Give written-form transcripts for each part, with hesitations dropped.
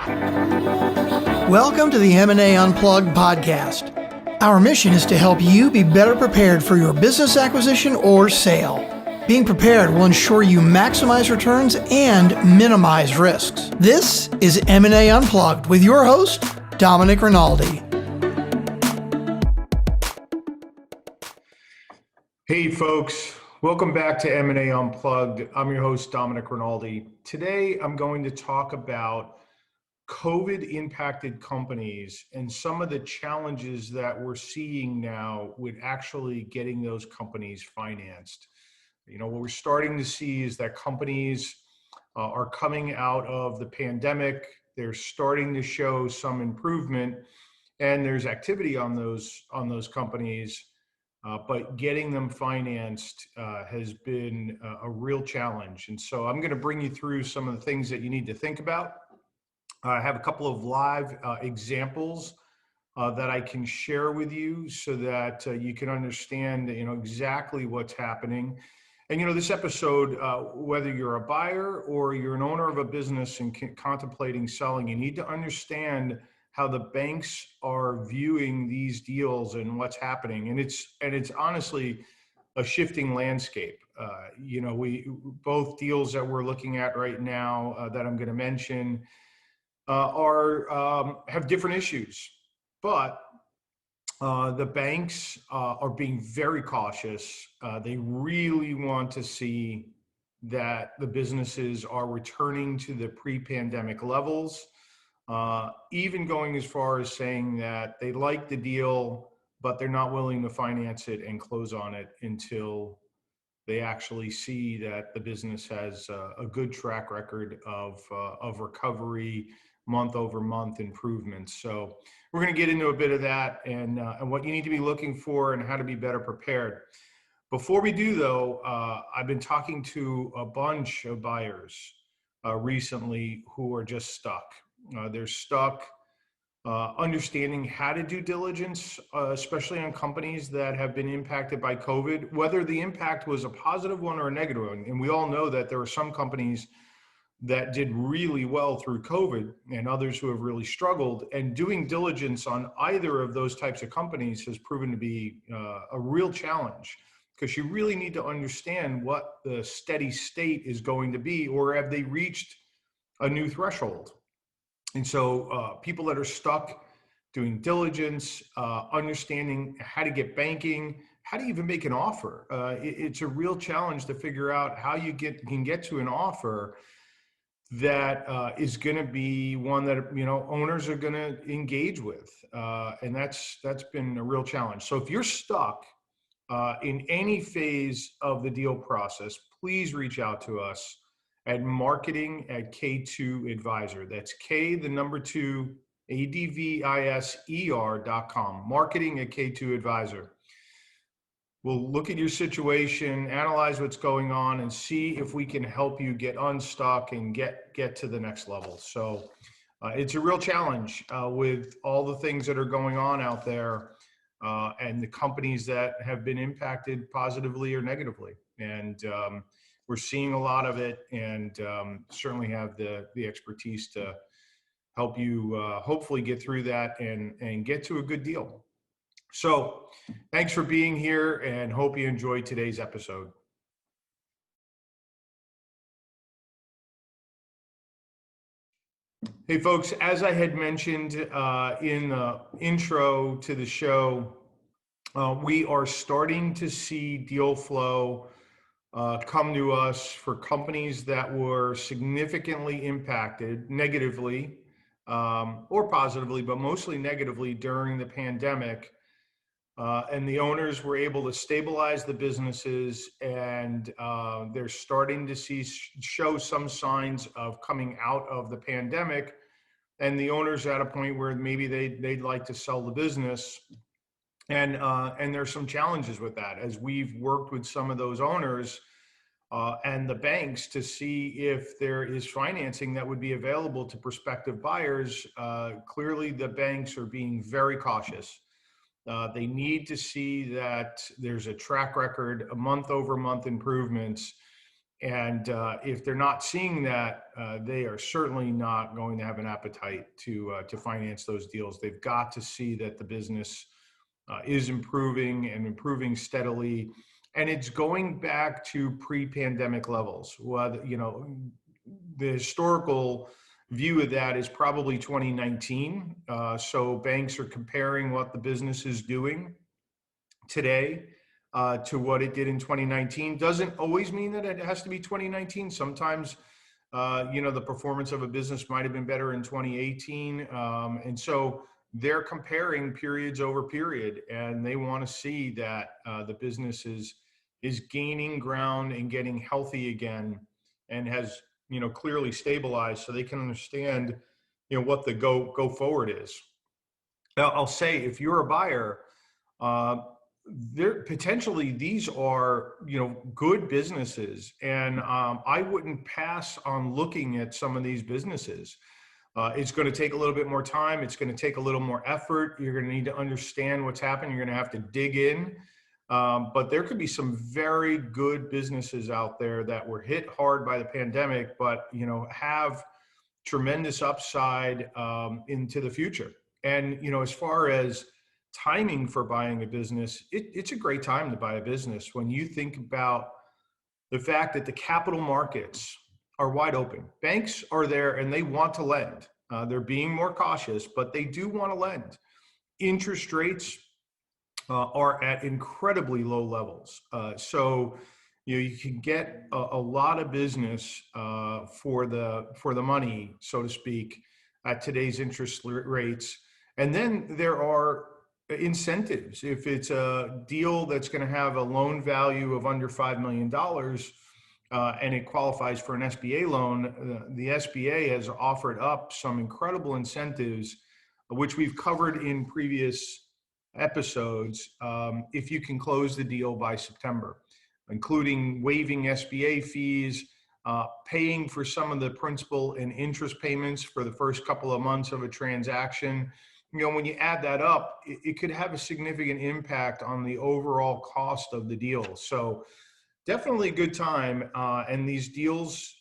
Welcome to the M&A Unplugged podcast. Our mission is to help you be better prepared for your business acquisition or sale. Being prepared will ensure you maximize returns and minimize risks. This is M&A Unplugged with your host, Domenic Rinaldi. Hey folks, welcome back to M&A Unplugged. I'm your host, Domenic Rinaldi. Today, I'm going to talk about COVID impacted companies and some of the challenges that we're seeing now with actually getting those companies financed. You know, what we're starting to see is that companies are coming out of the pandemic. They're starting to show some improvement, and there's activity on those companies. But getting them financed has been a real challenge. And so I'm going to bring you through some of the things that you need to think about. I have a couple of live examples that I can share with you so that you can understand, exactly what's happening. And, this episode, whether you're a buyer or you're an owner of a business and contemplating selling, you need to understand how the banks are viewing these deals and what's happening. And it's honestly a shifting landscape. We both deals that we're looking at right now that I'm going to mention have different issues, but the banks are being very cautious. They really want to see that the businesses are returning to the pre-pandemic levels. Even going as far as saying that they like the deal, but they're not willing to finance it and close on it until they actually see that the business has a good track record of recovery, month over month improvements. So we're going to get into a bit of that and what you need to be looking for and how to be better prepared. Before we do, though, I've been talking to a bunch of buyers recently who are just stuck. They're stuck understanding how to do diligence, especially on companies that have been impacted by COVID, whether the impact was a positive one or a negative one. And we all know that there are some companies that did really well through COVID and others who have really struggled. And doing diligence on either of those types of companies has proven to be a real challenge, because you really need to understand what the steady state is going to be, or have they reached a new threshold. And so people that are stuck doing diligence, understanding how to get banking, how to even make an offer. It's a real challenge to figure out how you can get to an offer that is going to be one that owners are going to engage with, and that's been a real challenge. So if you're stuck in any phase of the deal process, please reach out to us at marketing@K2 Advisor. That's K, the number 2, ADVISER.com. Marketing@K2 Advisor. We'll look at your situation, analyze what's going on, and see if we can help you get unstuck and get to the next level. So it's a real challenge with all the things that are going on out there and the companies that have been impacted positively or negatively. And we're seeing a lot of it, and certainly have the expertise to help you hopefully get through that and get to a good deal. So thanks for being here, and hope you enjoyed today's episode. Hey folks, as I had mentioned in the intro to the show, we are starting to see deal flow come to us for companies that were significantly impacted negatively or positively, but mostly negatively during the pandemic. And the owners were able to stabilize the businesses, and they're starting to show some signs of coming out of the pandemic. And the owners are at a point where maybe they'd like to sell the business. And there's some challenges with that, as we've worked with some of those owners and the banks to see if there is financing that would be available to prospective buyers. Clearly, the banks are being very cautious. They need to see that there's a track record, a month over month improvements, And if they're not seeing that, they are certainly not going to have an appetite to finance those deals. They've got to see that the business is improving and improving steadily, and it's going back to pre-pandemic levels. Well, the historical view of that is probably 2019. So banks are comparing what the business is doing today to what it did in 2019. Doesn't always mean that it has to be 2019. Sometimes, the performance of a business might have been better in 2018. And so they're comparing periods over period, and they want to see that the business is gaining ground and getting healthy again, and has clearly stabilized, so they can understand what the go forward is. Now, I'll say, if you're a buyer, uh, there potentially these are good businesses, and I wouldn't pass on looking at some of these businesses. It's going to take a little bit more time. It's going to take a little more effort. You're going to need to understand what's happening. You're going to have to dig in. But there could be some very good businesses out there that were hit hard by the pandemic, but have tremendous upside into the future. And as far as timing for buying a business, it's a great time to buy a business when you think about the fact that the capital markets are wide open. Banks are there and they want to lend. They're being more cautious, but they do want to lend. Interest rates are at incredibly low levels. So you can get a lot of business for the money, so to speak, at today's interest rates. And then there are incentives. If it's a deal that's going to have a loan value of under $5 million, and it qualifies for an SBA loan, the SBA has offered up some incredible incentives, which we've covered in previous episodes, if you can close the deal by September, including waiving SBA fees, paying for some of the principal and interest payments for the first couple of months of a transaction. When you add that up, it could have a significant impact on the overall cost of the deal. So definitely a good time, and these deals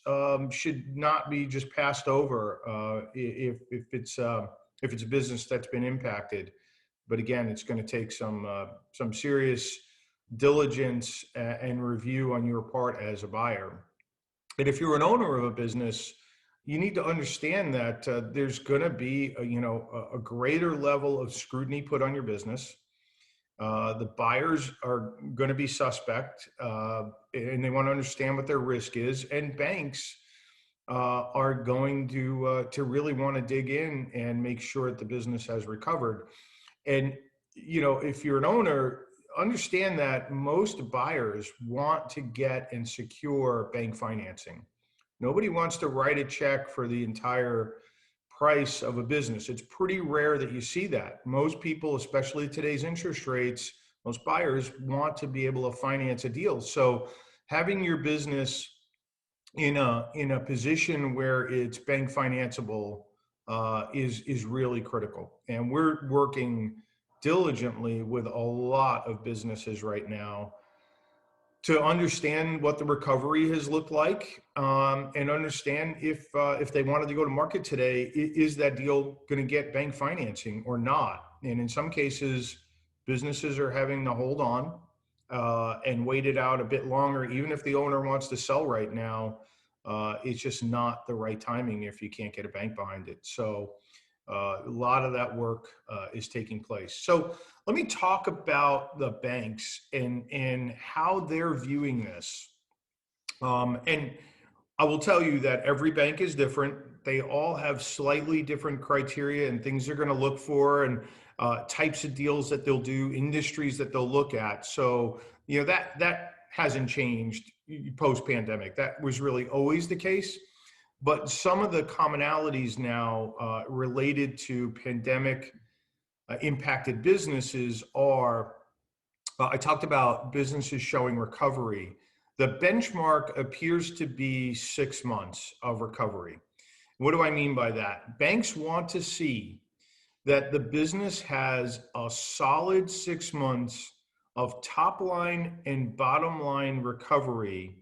should not be just passed over if it's a business that's been impacted. But again, it's going to take some serious diligence and review on your part as a buyer. And if you're an owner of a business, you need to understand that there's going to be a greater level of scrutiny put on your business. The buyers are going to be suspect, and they want to understand what their risk is. And banks are going to really want to dig in and make sure that the business has recovered. And if you're an owner, understand that most buyers want to get and secure bank financing. Nobody wants to write a check for the entire price of a business. It's pretty rare that you see that. Most people, especially today's interest rates, most buyers want to be able to finance a deal. So having your business in a position where it's bank financeable is really critical. And we're working diligently with a lot of businesses right now to understand what the recovery has looked like, and understand if they wanted to go to market today, is that deal going to get bank financing or not? And in some cases, businesses are having to hold on and wait it out a bit longer. Even if the owner wants to sell right now, it's just not the right timing if you can't get a bank behind it. So a lot of that work is taking place. So let me talk about the banks and how they're viewing this. And I will tell you that every bank is different. They all have slightly different criteria and things they're going to look for, and types of deals that they'll do, industries that they'll look at. So that hasn't changed post-pandemic. That was really always the case. But some of the commonalities now related to pandemic impacted businesses are, I talked about businesses showing recovery. The benchmark appears to be 6 months of recovery. What do I mean by that? Banks want to see that the business has a solid 6 months of top line and bottom line recovery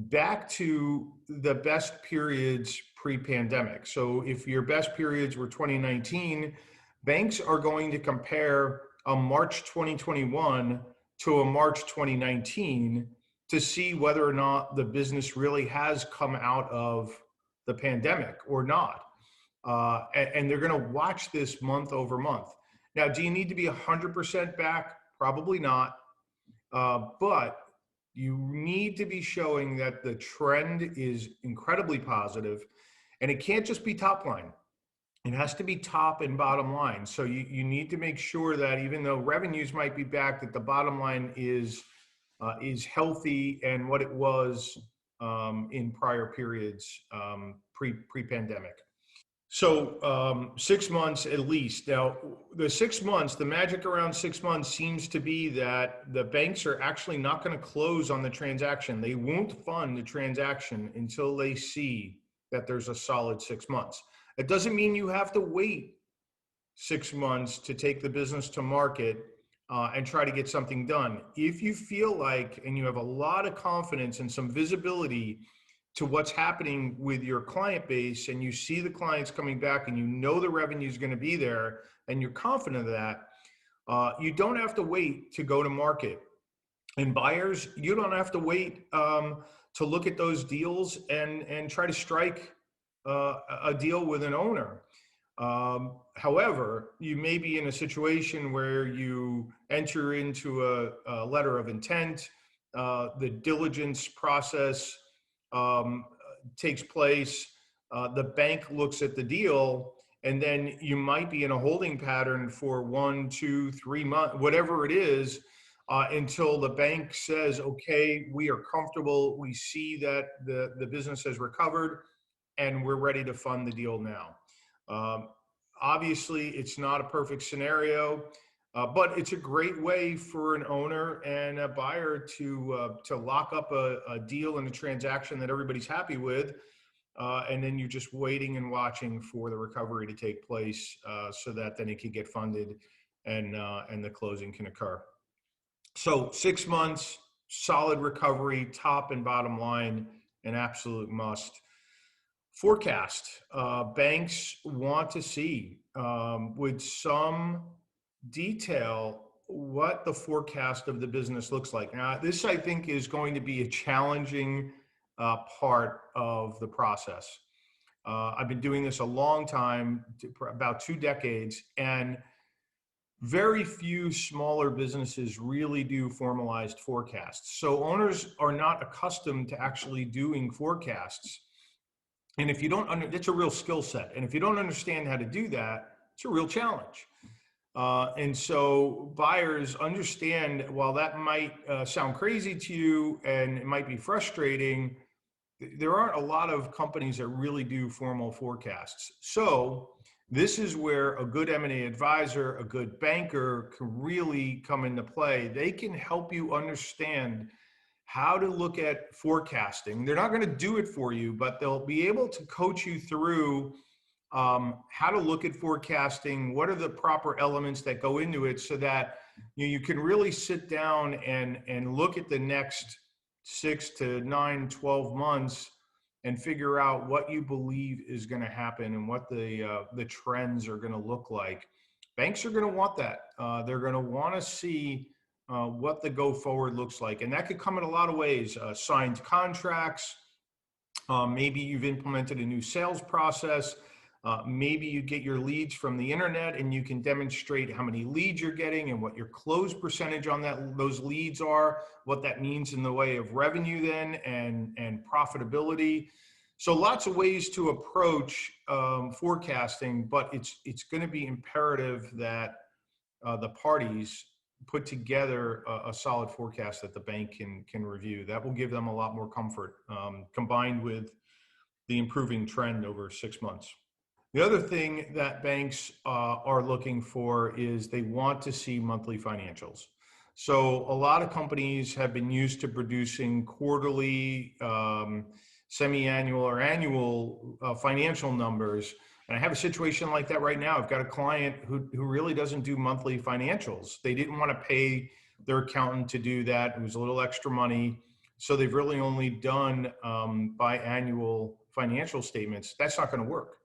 back to the best periods pre-pandemic. So if your best periods were 2019, banks are going to compare a March 2021 to a March 2019 to see whether or not the business really has come out of the pandemic or not. And they're going to watch this month over month. Now, do you need to be 100% back? Probably not. But you need to be showing that the trend is incredibly positive, and it can't just be top line. It has to be top and bottom line. So you need to make sure that even though revenues might be back, that the bottom line is healthy and what it was in prior periods pre-pandemic. So 6 months at least. Now, the 6 months, the magic around 6 months seems to be that the banks are actually not going to close on the transaction. They won't fund the transaction until they see that there's a solid 6 months. It doesn't mean you have to wait 6 months to take the business to market and try to get something done. If you feel like, and you have a lot of confidence and some visibility to what's happening with your client base, and you see the clients coming back and you know the revenue is going to be there and you're confident of that, you don't have to wait to go to market. And buyers, you don't have to wait to look at those deals and try to strike a deal with an owner. However, you may be in a situation where you enter into a letter of intent, the diligence process takes place, the bank looks at the deal, and then you might be in a holding pattern for 1, 2, 3 months, whatever it is, until the bank says, okay, we are comfortable, we see that the business has recovered, and we're ready to fund the deal now. Obviously, it's not a perfect scenario, but it's a great way for an owner and a buyer to lock up a deal and a transaction that everybody's happy with, and then you're just waiting and watching for the recovery to take place, so that then it can get funded and the closing can occur. So 6 months, solid recovery, top and bottom line, an absolute must. Forecast. Banks want to see with some detail what the forecast of the business looks like. Now, this I think is going to be a challenging part of the process. I've been doing this a long time, about 2 decades, and very few smaller businesses really do formalized forecasts. So owners are not accustomed to actually doing forecasts. And if you don't, it's a real skill set. And if you don't understand how to do that, it's a real challenge. And so buyers understand, while that might sound crazy to you and it might be frustrating, there aren't a lot of companies that really do formal forecasts. So this is where a good M&A advisor, a good banker can really come into play. They can help you understand how to look at forecasting. They're not going to do it for you, but they'll be able to coach you through how to look at forecasting, what are the proper elements that go into it, so that you can really sit down and look at the next 6 to 9, 12 months and figure out what you believe is going to happen and what the trends are going to look like. Banks are going to want that. They're going to want to see what the go forward looks like. And that could come in a lot of ways. Signed contracts, maybe you've implemented a new sales process, maybe you get your leads from the internet and you can demonstrate how many leads you're getting and what your close percentage on those leads are, what that means in the way of revenue then and profitability. So lots of ways to approach forecasting, but it's going to be imperative that the parties put together a solid forecast that the bank can review. That will give them a lot more comfort, combined with the improving trend over 6 months. The other thing that banks are looking for is they want to see monthly financials. So a lot of companies have been used to producing quarterly, semi-annual or annual financial numbers. And I have a situation like that right now. I've got a client who really doesn't do monthly financials. They didn't want to pay their accountant to do that. It was a little extra money. So they've really only done biannual financial statements. That's not going to work.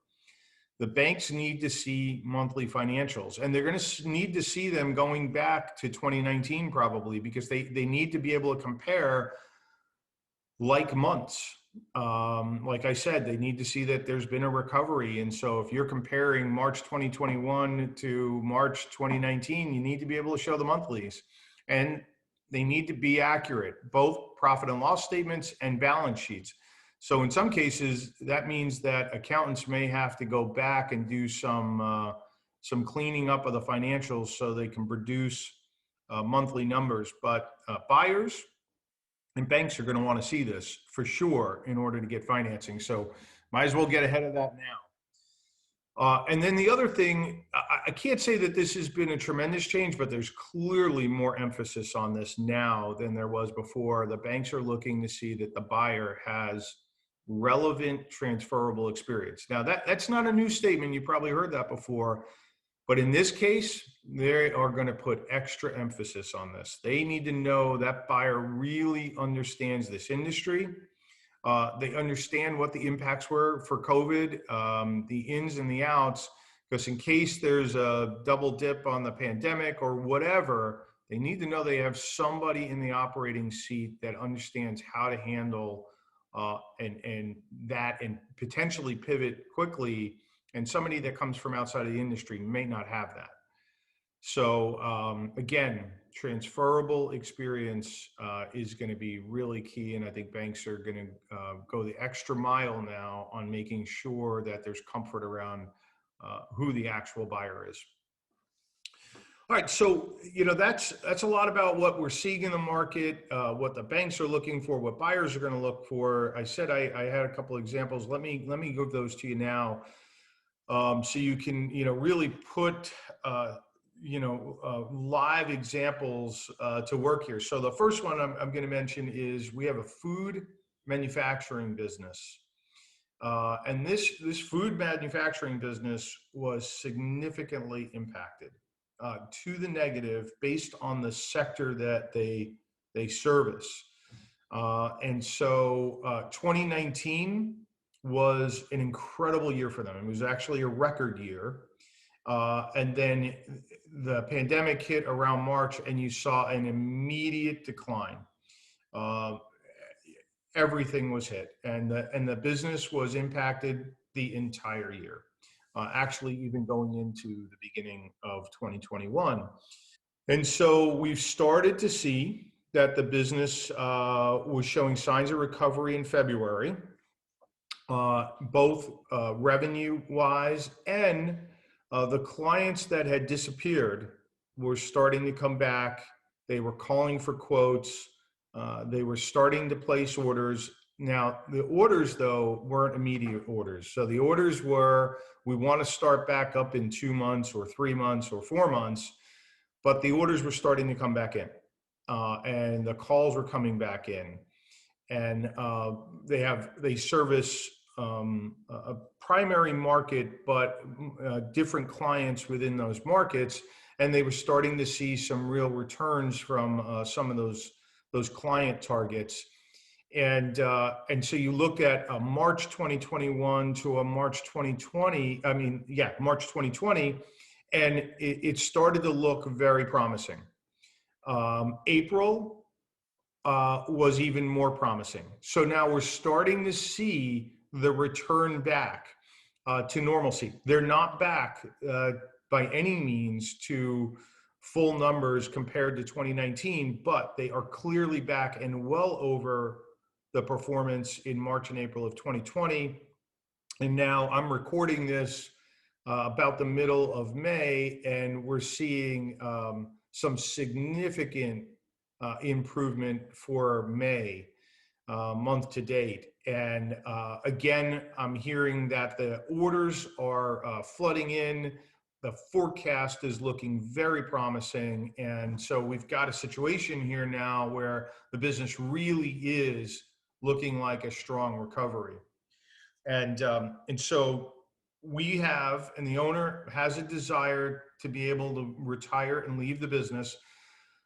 The banks need to see monthly financials, and they're going to need to see them going back to 2019 probably, because they need to be able to compare like months. Like I said, they need to see that there's been a recovery. And so if you're comparing March 2021 to March 2019, you need to be able to show the monthlies. And they need to be accurate, both profit and loss statements and balance sheets. So in some cases, that means that accountants may have to go back and do some cleaning up of the financials so they can produce monthly numbers. But buyers and banks are going to want to see this for sure in order to get financing. So might as well get ahead of that now. And then the other thing, I can't say that this has been a tremendous change, but there's clearly more emphasis on this now than there was before. The banks are looking to see that the buyer has relevant transferable experience. Now that's not a new statement. You probably heard that before. But in this case, they are going to put extra emphasis on this. They need to know that buyer really understands this industry. They understand what the impacts were for COVID, the ins and the outs, because in case there's a double dip on the pandemic or whatever, they need to know they have somebody in the operating seat that understands how to handle and potentially pivot quickly. And somebody that comes from outside of the industry may not have that. So again, transferable experience is going to be really key. And I think banks are going to go the extra mile now on making sure that there's comfort around who the actual buyer is. All right, so that's a lot about what we're seeing in the market, what the banks are looking for, what buyers are going to look for. I said I had a couple of examples. Let me give those to you now. So you can, really put, live examples to work here. So the first one I'm going to mention is we have a food manufacturing business. And this food manufacturing business was significantly impacted to the negative based on the sector that they service. And so 2019 was an incredible year for them. It was actually a record year. And then the pandemic hit around March and you saw an immediate decline. Everything was hit and the business was impacted the entire year, actually even going into the beginning of 2021. And so we've started to see that the business was showing signs of recovery in February. Both revenue-wise and the clients that had disappeared were starting to come back. They were calling for quotes. They were starting to place orders. Now, the orders, though, weren't immediate orders. So the orders were, we want to start back up in 2 months or 3 months or 4 months, but the orders were starting to come back in. And the calls were coming back in. And they service a primary market, but different clients within those markets, and they were starting to see some real returns from some of those client targets. And so you look at a March 2021 to a March 2020. March 2020, and it started to look very promising. April was even more promising. So now we're starting to see the return back to normalcy. They're not back by any means to full numbers compared to 2019, but they are clearly back and well over the performance in March and April of 2020. And now I'm recording this about the middle of May, and we're seeing some significant improvement for May month to date. And again, I'm hearing that the orders are flooding in. The forecast is looking very promising. And so we've got a situation here now where the business really is looking like a strong recovery. And so we have, and the owner has a desire to be able to retire and leave the business.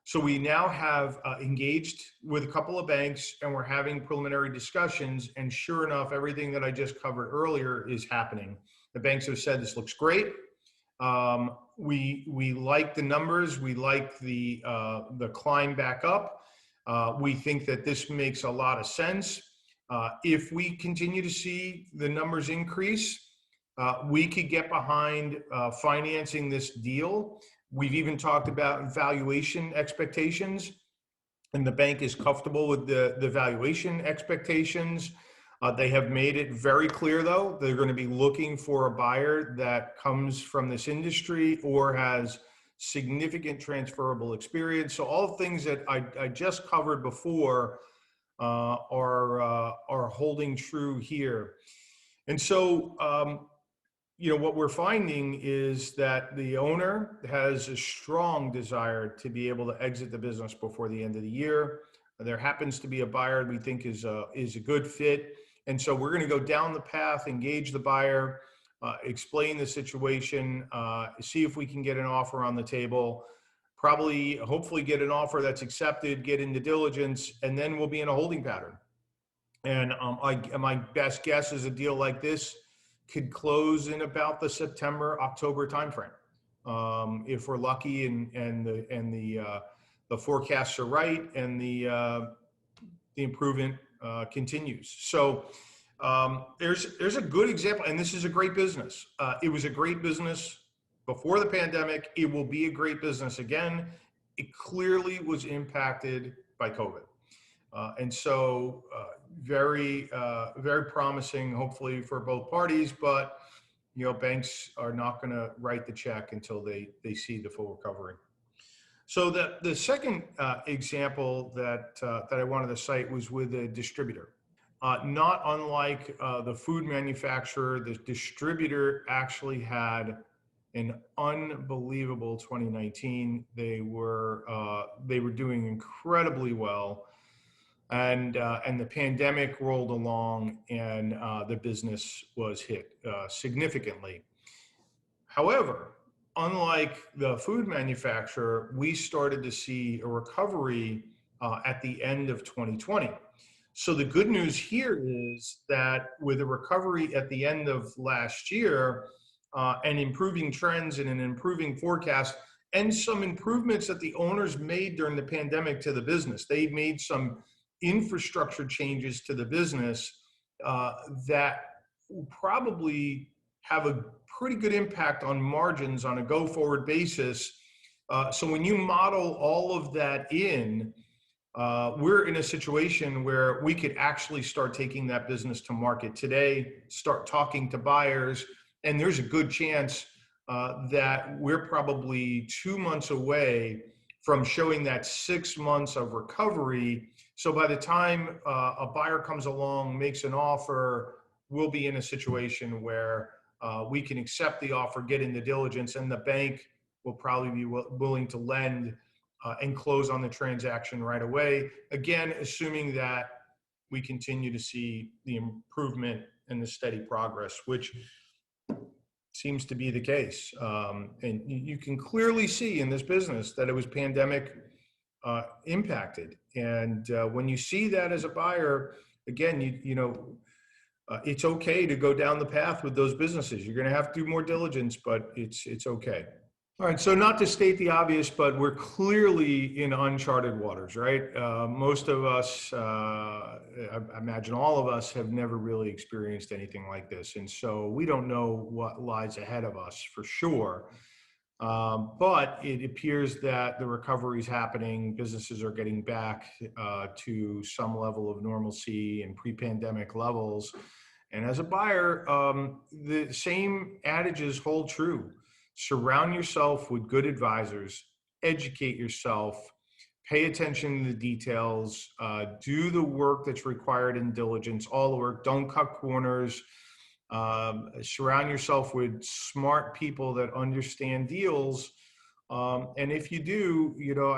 So we now have engaged with a couple of banks, and we're having preliminary discussions. And sure enough, everything that I just covered earlier is happening. The banks have said this looks great. We like the numbers. We like the climb back up. We think that this makes a lot of sense. If we continue to see the numbers increase, we could get behind financing this deal. We've even talked about valuation expectations, and the bank is comfortable with the valuation expectations. They have made it very clear, though, they're going to be looking for a buyer that comes from this industry or has significant transferable experience. So all things that I just covered before are holding true here. And so, what we're finding is that the owner has a strong desire to be able to exit the business before the end of the year. There happens to be a buyer we think is a good fit. And so we're going to go down the path, engage the buyer, explain the situation, see if we can get an offer on the table, hopefully get an offer that's accepted, get into diligence, and then we'll be in a holding pattern. And my best guess is a deal like this could close in about the September-October timeframe, if we're lucky and the forecasts are right and the improvement continues. So there's a good example, and this is a great business. It was a great business before the pandemic. It will be a great business again. It clearly was impacted by COVID. And so very promising, hopefully, for both parties, but banks are not going to write the check until they see the full recovery. So the second example that I wanted to cite was with a distributor. Not unlike the food manufacturer, the distributor actually had an unbelievable 2019. They were doing incredibly well. And the pandemic rolled along, and the business was hit significantly. However, unlike the food manufacturer, we started to see a recovery at the end of 2020. So the good news here is that with a recovery at the end of last year, and improving trends and an improving forecast, and some improvements that the owners made during the pandemic to the business, they made some infrastructure changes to the business that will probably have a pretty good impact on margins on a go-forward basis. So when you model all of that in, we're in a situation where we could actually start taking that business to market today, start talking to buyers, and there's a good chance that we're probably 2 months away from showing that 6 months of recovery. So by the time a buyer comes along, makes an offer, we'll be in a situation where we can accept the offer, get into diligence, and the bank will probably be willing to lend and close on the transaction right away. Again, assuming that we continue to see the improvement and the steady progress, which seems to be the case. And you can clearly see in this business that it was pandemic impacted. And when you see that as a buyer, again, it's okay to go down the path with those businesses. You're going to have to do more diligence, but it's okay. All right, so not to state the obvious, but we're clearly in uncharted waters, right? Most of us, I imagine all of us, have never really experienced anything like this. And so we don't know what lies ahead of us for sure. But it appears that the recovery is happening. Businesses are getting back to some level of normalcy and pre-pandemic levels. And as a buyer, the same adages hold true. Surround yourself with good advisors, educate yourself, pay attention to the details, do the work that's required in diligence, all the work, don't cut corners, surround yourself with smart people that understand deals. And if you do,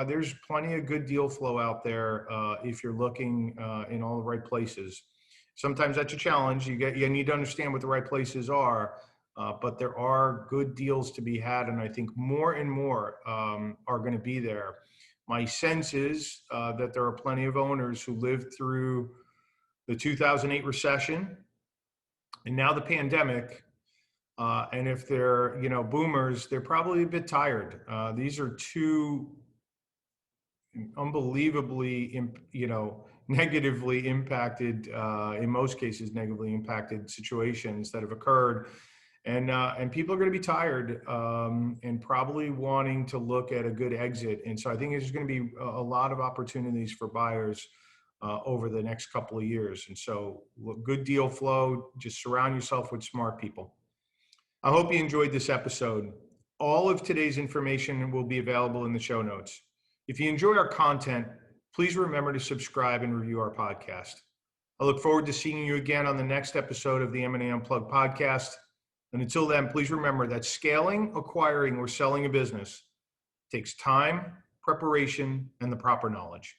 there's plenty of good deal flow out there if you're looking in all the right places. Sometimes that's a challenge. You need to understand what the right places are. But there are good deals to be had, and I think more and more are going to be there. My sense is that there are plenty of owners who lived through the 2008 recession and now the pandemic. And if they're, boomers, they're probably a bit tired. These are two unbelievably, negatively impacted, in most cases, negatively impacted situations that have occurred. And people are going to be tired and probably wanting to look at a good exit. And so I think there's going to be a lot of opportunities for buyers over the next couple of years. And so good deal flow, just surround yourself with smart people. I hope you enjoyed this episode. All of today's information will be available in the show notes. If you enjoy our content, please remember to subscribe and review our podcast. I look forward to seeing you again on the next episode of the M&A Unplugged podcast. And until then, please remember that scaling, acquiring, or selling a business takes time, preparation, and the proper knowledge.